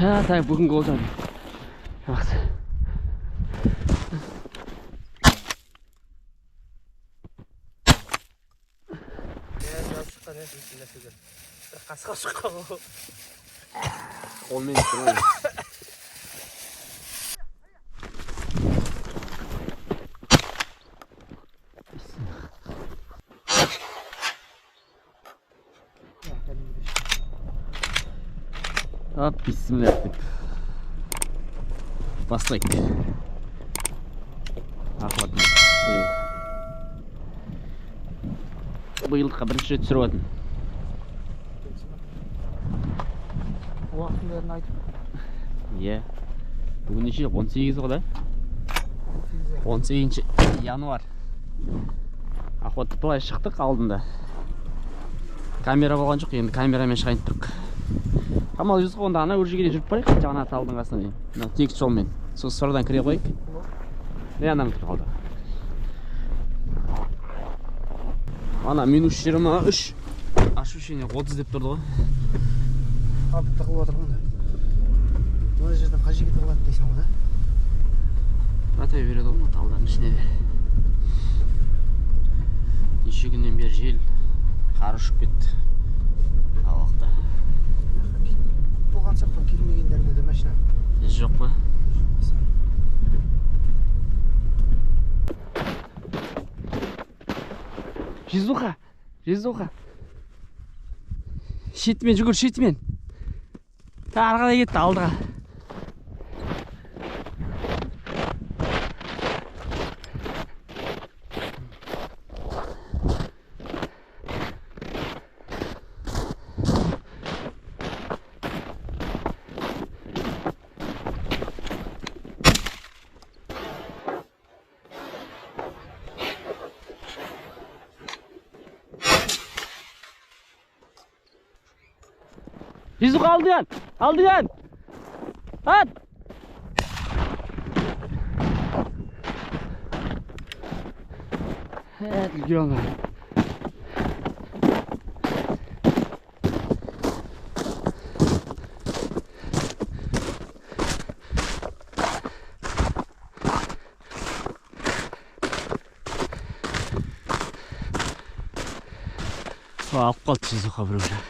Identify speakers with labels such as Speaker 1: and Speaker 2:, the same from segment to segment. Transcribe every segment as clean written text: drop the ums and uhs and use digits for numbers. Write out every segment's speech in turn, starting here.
Speaker 1: Так, бүгінгі олжам. Жақсы.
Speaker 2: Қасқа шыққан ғой.
Speaker 1: Қолмен тұрмай. Hop, bismillah deb. Бастайық. Ахмет. Биылдыққа бірінші рет түсіріп жатырмын.
Speaker 2: Уақытын айтып.
Speaker 1: Иә. Бүгін неше? 18 ғой да? 18 январь. Ахуатты былай шықтық алдында. Камера болған жоқ, енді камерамен шығайын тұрық. Қамал жүз қонда ана өржеге жүріп барайық, жаңа талдың қасына дейін. Тегіс жолмен. Сол сырдан кіре қойық. Не анам тұр қалды. Ана минус 23. Ощущение 30 деп тұрды ғой.
Speaker 2: Абы тығылып отырмын да. Мына жерден қай жерге тығылады дейсің ғой да?
Speaker 1: Атай береді ғой талдардың ішіне де. Неше күннен бері жел қар ұшып кетті. Ауақта.
Speaker 2: Болған сақтан келмегендерінде де машина.
Speaker 1: Жоқ па? Жизуха! Жизуха! Шетімен жүгір, шетімен! Арғада кетті алдыға. Жизуха алдыған! Алдыған! At! Үлген ға. Алып қалды Жизуха бір өзі.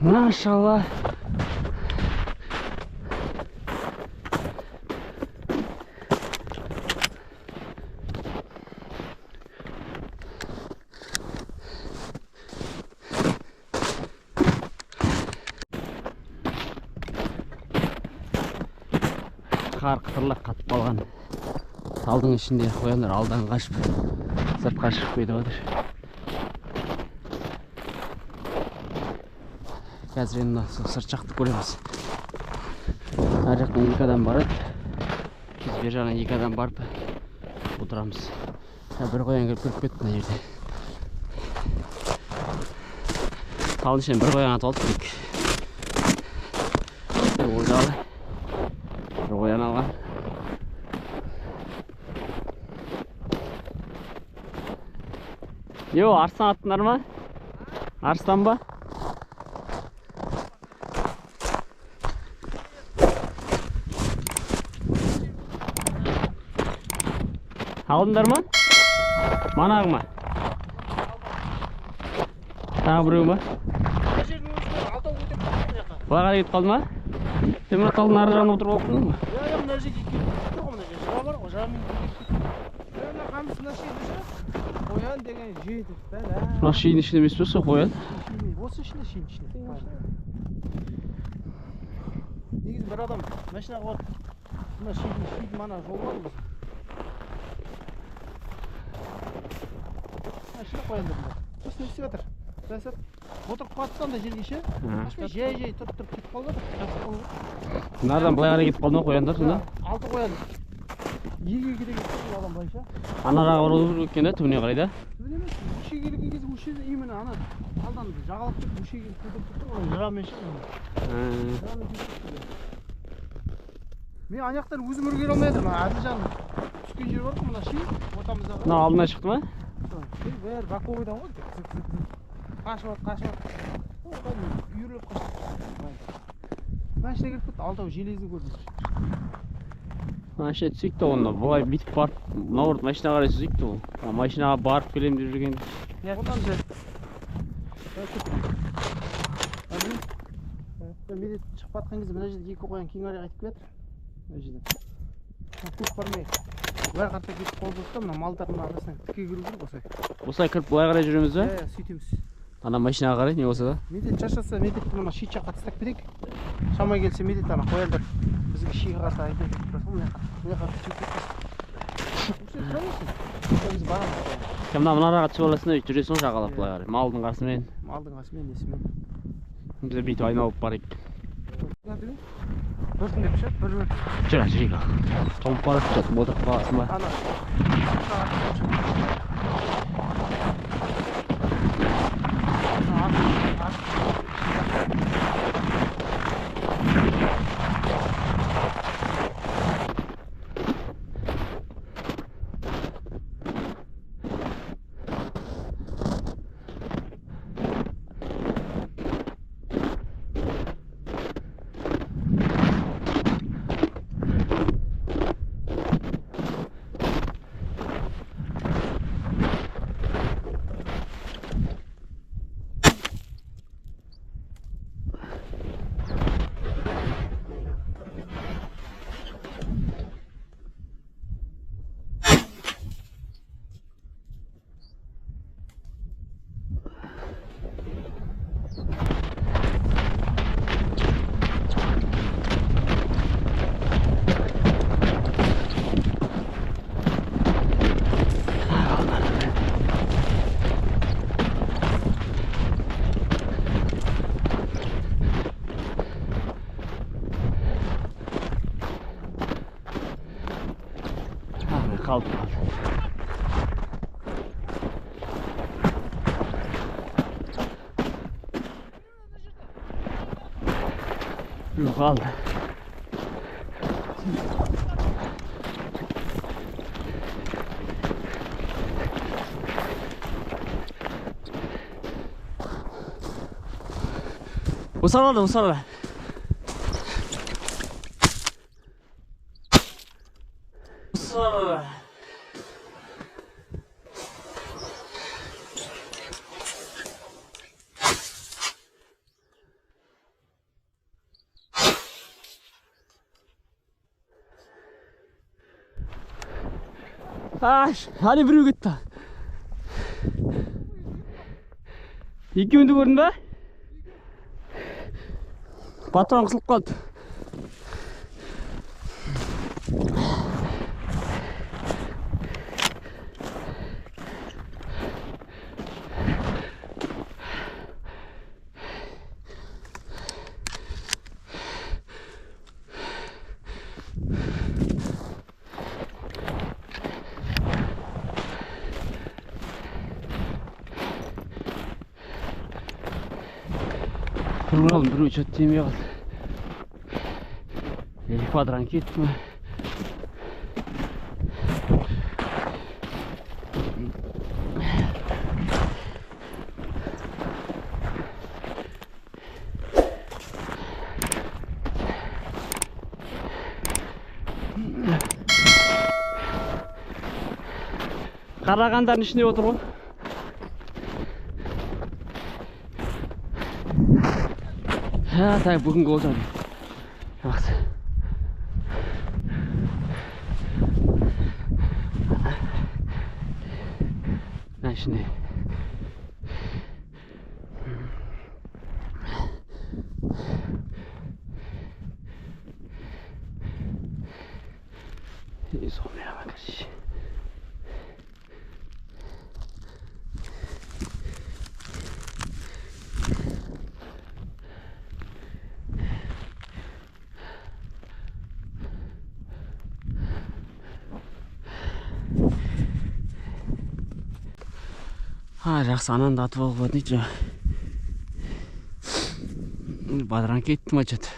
Speaker 1: Maşallah. Қар қытырлап қатып қалған. Талдың ішінде қояндар алдан қашып, сыртқа шығып кетіп отыр. Қазір енді сырт жақты көреміз. Ар жақтан 2 адам барады. Біз бер жағынан 2 адам барып отырамыз. Бір қоян кіріп кетті мына жерде. Талдың ішінен бір қоян атып алды дейік. Олжалы. Бір қоян алған. Йо, арыстан аттыңдар ма? Арыстан ба? Алдыңдар ма? Манағы ма? Тағы біреу ма? Бұларға кетіп қалды ма? Сен мына талдың ары жағына отырып алыптың ба?
Speaker 2: мына жерге келіп тұр ғой, мына жерге жыра бар ғой, жырамен мына қамыс мына жерде жүр. Қоян деген жейді.
Speaker 1: Мына шейін ішінде емес пе сол қоян?
Speaker 2: Осы ішінде, шейін ішінде. Негізі бір адам машинаға барып, мына шейін мана жол бар ғой. Машина қояндар бұлар. Сосын не істеп жатыр? Жасап, отырып қалыпты андай жерге ше. Жай тұрып кетіп қалды.
Speaker 1: Нардан былай қарай кетіп қалды ма қояндар сонда?
Speaker 2: 6 қоян. Еге кетіп қалды адам былайша.
Speaker 1: Анараға оралып кеткен да түбіне қарай да?
Speaker 2: Түбіне емес, өше келген кезде өше именно ана алдан жағалап кетіп өше келіп кетіп тұр ғой, жырамен ше. Мен ана жақтан өзім үргере алмай жатырмын. Әділжан түскен жер бар ғой мына ши, ортамыздағы.
Speaker 1: Мына алдына шықты ма?
Speaker 2: Бәрі боковойдан ғой. Қашып. Үйіріліп қашып. Машина келіп кетті, алтау железін көрдім.
Speaker 1: Машина түсейік та онда, бұлай битіп барып, наоборот машина қарай сүзейік та ол. Машинаға барып келем деп жүрген.
Speaker 2: Одан же. Медет шығып батқан кезде мына жерде 2 қоян кейін қарай қайтып келеді. Мына жерде. Көп бармай. Бұлай қарта кетіп қалды да, мына малдардың арасынан тіке кіру керек осылай.
Speaker 1: Осылай кіріп бұлай қарай жүреміз ба?
Speaker 2: Сөйтеміз.
Speaker 1: Ана машинаға қарай не болса да?
Speaker 2: Медет шашаса, медетті мына ши жаққа тастап кетейік. Шамай келсе медет ана қояндар бізге шиға қарата айтып тұрасың, мына жаққа сөйтіп кетесің. Біз барамыз.
Speaker 1: Мына араға түсіп аласың да жүресің жағалап былай қарай. Малдың қасымен.
Speaker 2: Малдың қасымен, несімен.
Speaker 1: Біз бүйтіп айналып барайық.
Speaker 2: Дұрсын деп шет, бір
Speaker 1: жүрейік. Толып барып жатып отырып қаласың ба? Kaldı. Yok kaldı. Usaladı. Usaladı. Hadi біреу кетті. Екеуінде көрдің бе? Патрон қысылып қалды. Duralım, bir uç atayım ya. Elif adran gitme. Қарағандардың ішінде отыр ғой. Так, бүгінгі олжам. Жақсы. Мына ішінде. Изумлява, короче. Жақсы, ананы да атып алып қойды дейді. Бадыран кетті ма что-то.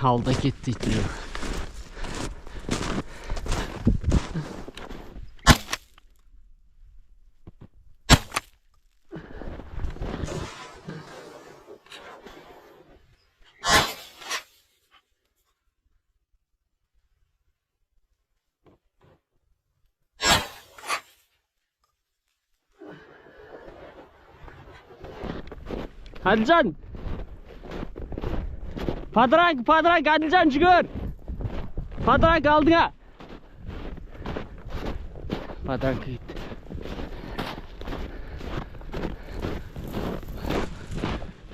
Speaker 1: Алда кетті дейді. Adilcan! Padrank, Adilcan çıkıyor! Padrank aldığına! Padrank gitti.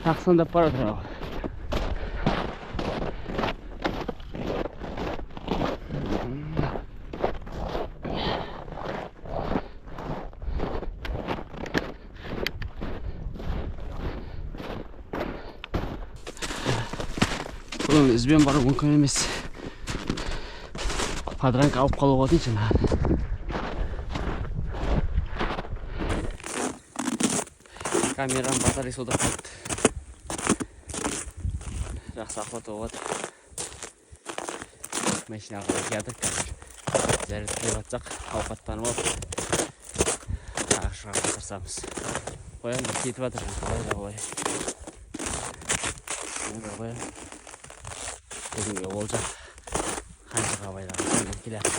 Speaker 1: Taksında para oturuyor. Бұның ізбен бару мүмкін емес. Падранг алып қалуға дейін. Камерам батареясы да қалды. Жақсы охота болады. Машинаға қойып келдік. Зарядкілеп жатсақ, ауқаттанып алып, тағы шығарып тырысамыз. Қоянды кетіп жатыр. Қоян. Бүгінгі олжа қанжыға байлағы сонымен келеді.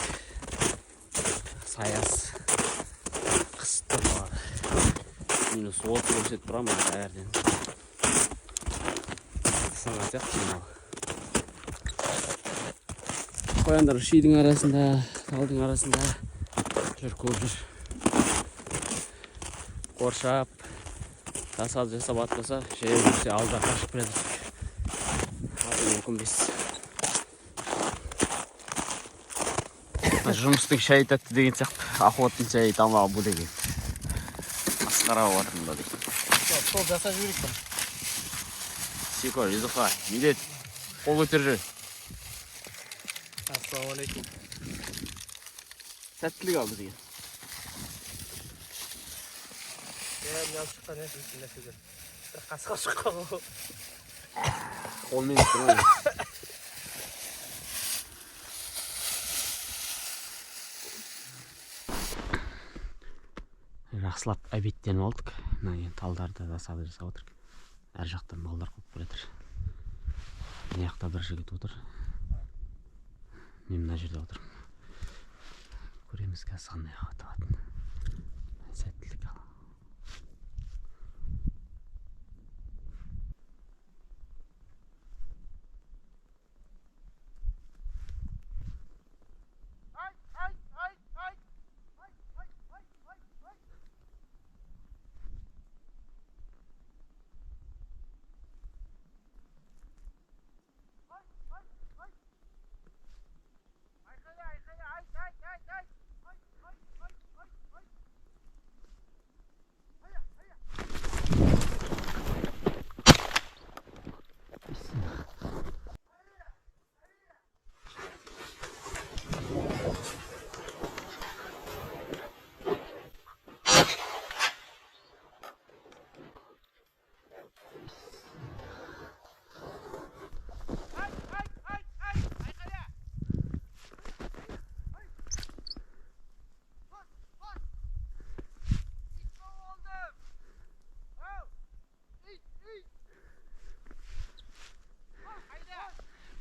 Speaker 1: Саяз қысты болады. Минус 30 көрсетіп тұрамын әрден. Саңа сияқты жинау. Қояндар шидің арасында, талдың арасында жүр, көп жүр. Қоршап, тасал жасап атпаса, жүрсе алда қашып келеді. Мүмкін бес. Жұмыстың шайы тәтті деген сияқты, охоттың шайы тамағы бұл деген. Масқара отырмында дейді.
Speaker 2: Сол жасап жіберейік па?
Speaker 1: Секор, Юзуфа, медет, қол көтер жүр.
Speaker 2: Ассалаумалейкум.
Speaker 1: Сәттілік алды деген.
Speaker 2: Мен алып шыққан екен нәрседен. Бір қасқа шыққан ғой.
Speaker 1: Қолмен тұрмай. Жақсылап обедтеніп алдық. Мына талдарды да сабыр жасап отырық. Әр жақтан малдар қойып келетір. Мына жақта бір жігіт отыр. Мен мына жерде отырмын. Көреміз қазір қандай ағат алатынын. Сәттілік ал.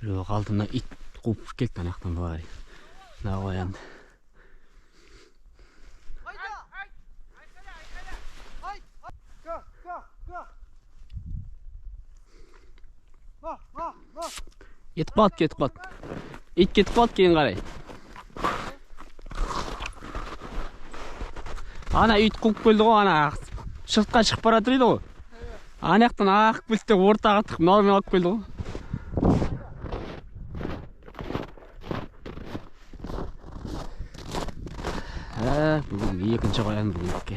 Speaker 1: Бирок алдымда ит кууп келди анактан баары. Мына коянды. Кетип калат. Ит кетип калат кейін карай. Ана ит кууп келди го, ана сыртка чыгып баратыр иди го. Анаяктан акып келди, ортага тыгып мына алып келди го. Бүгүн экинчи коян бүгүнкү.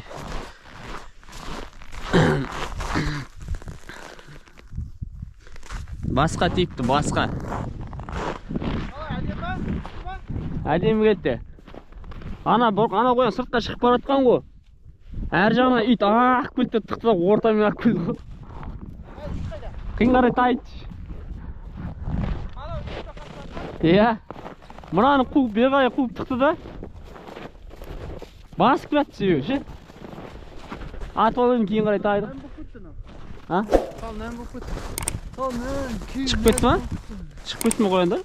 Speaker 1: Басқа типті, басқа. Әдемі кетті. Ана қоян сыртқа шығып баратқан ғой. Әр жағына ит ақ келді, тықты ортамен ақ келді ғой. Қиын қарай тайт. Иә. Мынаны қуып, бері қуып тықты да. Басып келеді себебі, ше. Атып алайын кейін қарай тайды. А? Çıkıp etme? Çıkıp etme koyanda?